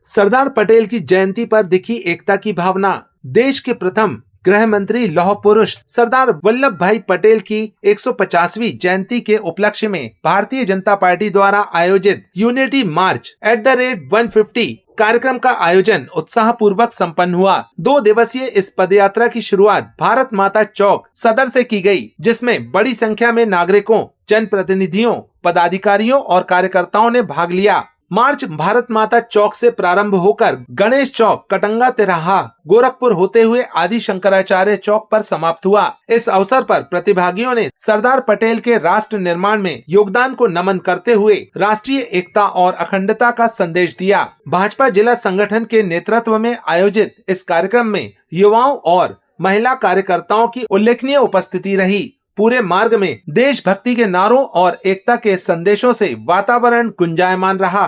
सरदार पटेल की जयंती पर दिखी एकता की भावना। देश के प्रथम गृह मंत्री लौह पुरुष सरदार वल्लभ भाई पटेल की 150वीं जयंती के उपलक्ष्य में भारतीय जनता पार्टी द्वारा आयोजित यूनिटी मार्च @150 कार्यक्रम का आयोजन उत्साह पूर्वक संपन्न हुआ। 2 दिवसीय इस पदयात्रा की शुरुआत भारत माता चौक सदर से की गई, जिसमें बड़ी संख्या में नागरिकों, जनप्रतिनिधियों, पदाधिकारियों और कार्यकर्ताओं ने भाग लिया। मार्च भारत माता चौक से प्रारंभ होकर गणेश चौक, कटंगा तिराहा, गोरखपुर होते हुए आदि शंकराचार्य चौक पर समाप्त हुआ। इस अवसर पर प्रतिभागियों ने सरदार पटेल के राष्ट्र निर्माण में योगदान को नमन करते हुए राष्ट्रीय एकता और अखंडता का संदेश दिया। भाजपा जिला संगठन के नेतृत्व में आयोजित इस कार्यक्रम में युवाओं और महिला कार्यकर्ताओं की उल्लेखनीय उपस्थिति रही। पूरे मार्ग में देशभक्ति के नारों और एकता के संदेशों से वातावरण गुंजायमान रहा।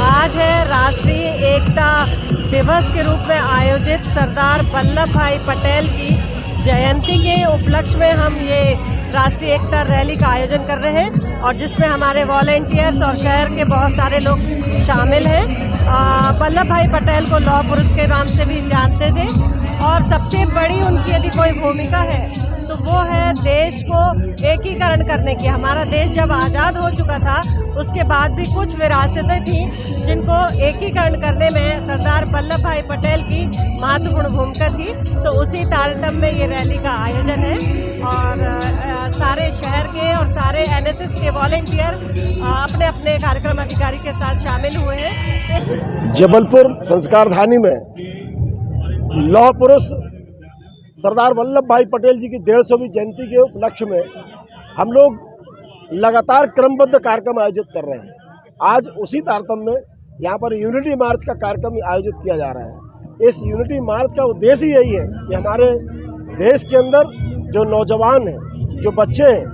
आज है राष्ट्रीय एकता दिवस के रूप में आयोजित सरदार वल्लभ भाई पटेल की जयंती के उपलक्ष्य में हम ये राष्ट्रीय एकता रैली का आयोजन कर रहे हैं और जिसमें हमारे वॉलेंटियर्स और शहर के बहुत सारे लोग शामिल हैं। वल्लभ भाई पटेल को लौह पुरुष के नाम से भी जानते थे और सबसे बड़ी उनकी यदि कोई भूमिका है तो वो है देश को एकीकरण करने की। हमारा देश जब आज़ाद हो चुका था उसके बाद भी कुछ विरासतें थी जिनको एकीकरण करने में सरदार वल्लभ भाई पटेल की महत्वपूर्ण भूमिका थी। तो उसी तारतम्य में ये रैली का आयोजन है और सारे शहर के और सारे एनएसएस के वॉलेंटियर अपने अपने कार्यक्रम अधिकारी के साथ शामिल हुए हैं। जबलपुर संस्कारधानी में लौह पुरुष सरदार वल्लभ भाई पटेल जी की 150वीं जयंती के उपलक्ष्य में हम लोग लगातार क्रमबद्ध कार्यक्रम आयोजित कर रहे हैं। आज उसी तारतम्य में यहाँ पर यूनिटी मार्च का कार्यक्रम आयोजित किया जा रहा है। इस यूनिटी मार्च का उद्देश्य यही है कि हमारे देश के अंदर जो नौजवान हैं, जो बच्चे हैं,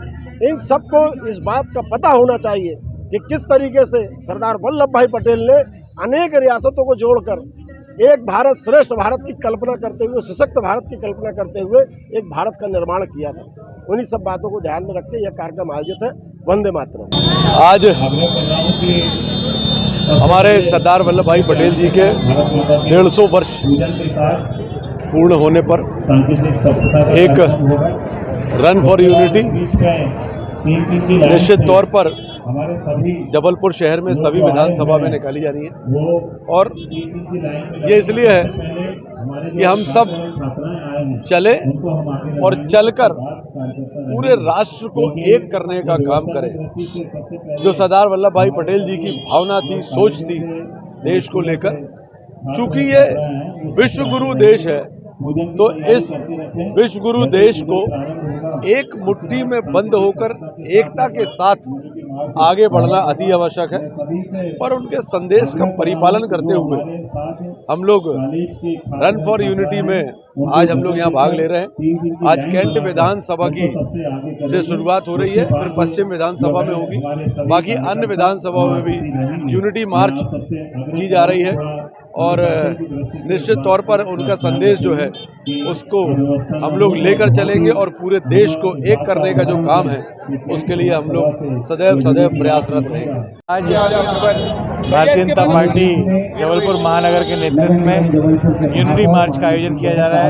इन सबको इस बात का पता होना चाहिए कि किस तरीके से सरदार वल्लभ भाई पटेल ने अनेक रियासतों को जोड़कर एक भारत श्रेष्ठ भारत की कल्पना करते हुए, सशक्त भारत की कल्पना करते हुए एक भारत का निर्माण किया था। उन्हीं सब बातों को ध्यान में रख के यह कार्यक्रम आयोजित है। वंदे मातरम। आज हमारे सरदार वल्लभ भाई पटेल जी के 150 वर्ष पूर्ण होने पर एक रन फॉर यूनिटी निश्चित तौर पर जबलपुर शहर में सभी विधानसभा में निकाली जा रही है और ये इसलिए है कि हम सब चले और चलकर पूरे राष्ट्र को एक करने का काम करें। जो सरदार वल्लभ भाई पटेल जी की भावना थी, सोच थी देश को लेकर, चूंकि ये विश्व गुरु देश है तो इस विश्व गुरु देश को एक मुट्ठी में बंद होकर एकता के साथ आगे बढ़ना अति आवश्यक है। पर उनके संदेश का परिपालन करते हुए हम लोग रन फॉर यूनिटी में आज हम लोग यहाँ भाग ले रहे हैं। आज कैंट विधानसभा की से शुरुआत हो रही है, फिर पश्चिम विधानसभा में होगी, बाकी अन्य विधानसभा में भी यूनिटी मार्च की जा रही है और निश्चित तौर पर उनका संदेश जो है उसको हम लोग लेकर चलेंगे और पूरे देश को एक करने का जो काम है उसके लिए हम लोग सदैव प्रयासरत रहेंगे। आज भारतीय जनता पार्टी जबलपुर महानगर के नेतृत्व में यूनिटी मार्च का आयोजन किया जा रहा है।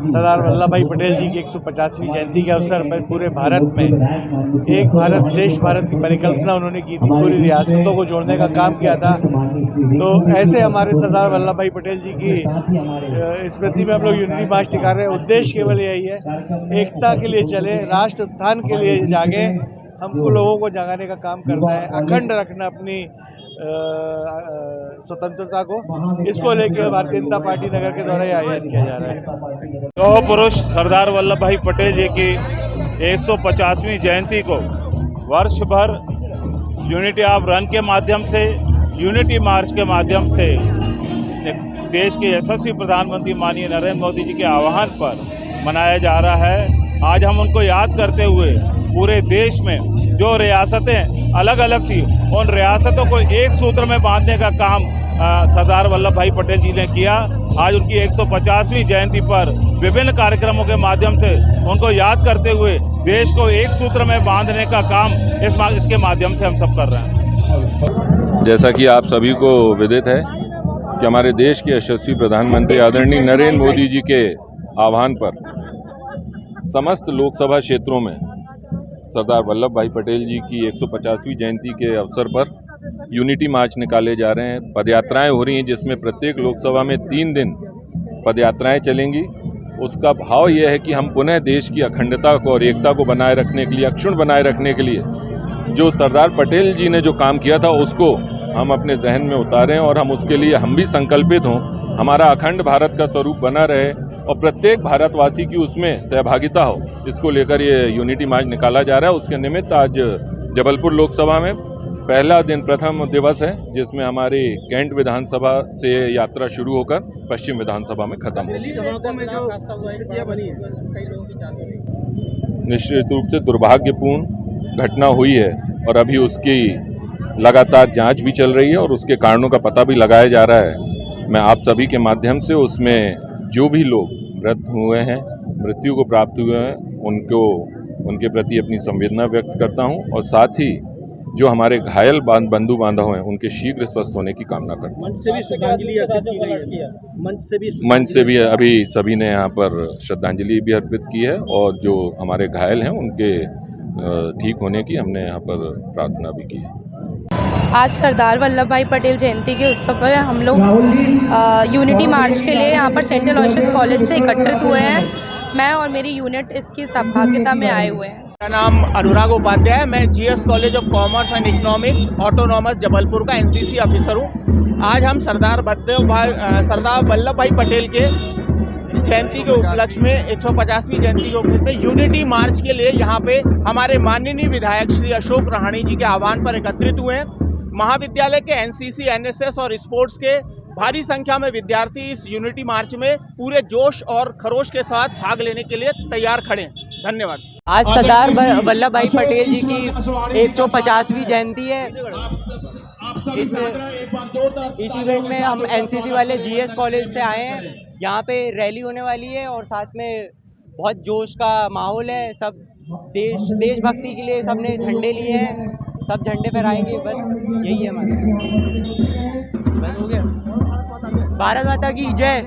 सरदार वल्लभ भाई पटेल जी की 150वीं जयंती के अवसर पर पूरे भारत में एक भारत श्रेष्ठ भारत की परिकल्पना उन्होंने की थी, पूरी रियासतों को जोड़ने का काम किया था। तो ऐसे हमारे सरदार वल्लभ भाई पटेल जी की स्मृति में हम लोग यूनिटी मार्च निकाल रहे हैं। उद्देश्य केवल यही है, एकता के लिए चले, राष्ट्र उत्थान के लिए जागे। हमको लोगों को जगाने का काम करना है, अखंड रखना अपनी स्वतंत्रता को। इसको लेकर भारतीय जनता पार्टी नगर के द्वारा आयोजित किया जा रहा है। लौह पुरुष सरदार वल्लभ भाई पटेल जी की 150वीं जयंती को वर्ष भर यूनिटी ऑफ रन के माध्यम से, यूनिटी मार्च के माध्यम से देश के यशस्वी प्रधानमंत्री माननीय नरेंद्र मोदी जी के आह्वान पर मनाया जा रहा है। आज हम उनको याद करते हुए पूरे देश में जो रियासतें अलग अलग थी उन रियासतों को एक सूत्र में बांधने का काम सरदार वल्लभ भाई पटेल जी ने किया। आज उनकी 150वीं जयंती पर विभिन्न कार्यक्रमों के माध्यम से उनको याद करते हुए देश को एक सूत्र में बांधने का काम इसके माध्यम से हम सब कर रहे हैं। जैसा कि आप सभी को विदित है कि हमारे देश के यशस्वी प्रधानमंत्री आदरणीय नरेंद्र मोदी जी के आह्वान पर समस्त लोकसभा क्षेत्रों में सरदार वल्लभ भाई पटेल जी की 150वीं जयंती के अवसर पर यूनिटी मार्च निकाले जा रहे हैं। पदयात्राएं हो रही हैं जिसमें प्रत्येक लोकसभा में 3 दिन पदयात्राएं चलेंगी। उसका भाव यह है कि हम पुनः देश की अखंडता को और एकता को बनाए रखने के लिए, अक्षुण्ण बनाए रखने के लिए जो सरदार पटेल जी ने जो काम किया था उसको हम अपने जहन में उतारें और हम उसके लिए हम भी संकल्पित हों। हमारा अखंड भारत का स्वरूप बना रहे और प्रत्येक भारतवासी की उसमें सहभागिता हो, इसको लेकर ये यूनिटी मार्च निकाला जा रहा है। उसके निमित्त आज जबलपुर लोकसभा में पहला दिन, प्रथम दिवस है जिसमें हमारी कैंट विधानसभा से यात्रा शुरू होकर पश्चिम विधानसभा में खत्म होगी। निश्चित रूप से दुर्भाग्यपूर्ण घटना हुई है और अभी उसकी लगातार जांच भी चल रही है और उसके कारणों का पता भी लगाया जा रहा है। मैं आप सभी के माध्यम से उसमें जो भी लोग मृत हुए हैं, मृत्यु को प्राप्त हुए हैं, उनके प्रति अपनी संवेदना व्यक्त करता हूं और साथ ही जो हमारे घायल बंधु बांधव हैं उनके शीघ्र स्वस्थ होने की कामना करता हूं। मंच से भी अभी सभी ने यहाँ पर श्रद्धांजलि भी अर्पित की है और जो हमारे घायल हैं उनके ठीक होने की हमने यहाँ पर प्रार्थना भी की है। आज सरदार वल्लभ भाई पटेल जयंती के उत्सव पर हम लोग यूनिटी मार्च के लिए यहाँ पर सेंट अलोयसियस कॉलेज से एकत्रित हुए हैं। मैं और मेरी यूनिट इसकी सहभागिता में आए हुए हैं। मेरा नाम अनुराग उपाध्याय है। मैं GS college of commerce and economics autonomous Jabalpur का एनसीसी ऑफिसर हूँ। आज हम सरदार वल्लभ भाई पटेल के जयंती के उपलक्ष्य में 150वीं जयंती के उपलक्ष्य में यूनिटी मार्च के लिए यहाँ पे हमारे माननीय विधायक श्री अशोक रहाणे जी के आह्वान पर एकत्रित हुए हैं। महाविद्यालय के एनसीसी, एनएसएस और स्पोर्ट्स के भारी संख्या में विद्यार्थी इस यूनिटी मार्च में पूरे जोश और खरोश के साथ भाग लेने के लिए तैयार खड़े हैं। धन्यवाद। आज सरदार वल्लभ भाई पटेल जी की 150वीं जयंती है। इस इवेंट में हम एनसीसी वाले जीएस कॉलेज से आए हैं। यहाँ पे रैली होने वाली है और साथ में बहुत जोश का माहौल है। सब देशभक्ति के लिए सबने झंडे लिए हैं, सब झंडे फहराएंगे। बस यही है हमारा। बस हो गया। भारत माता की जय।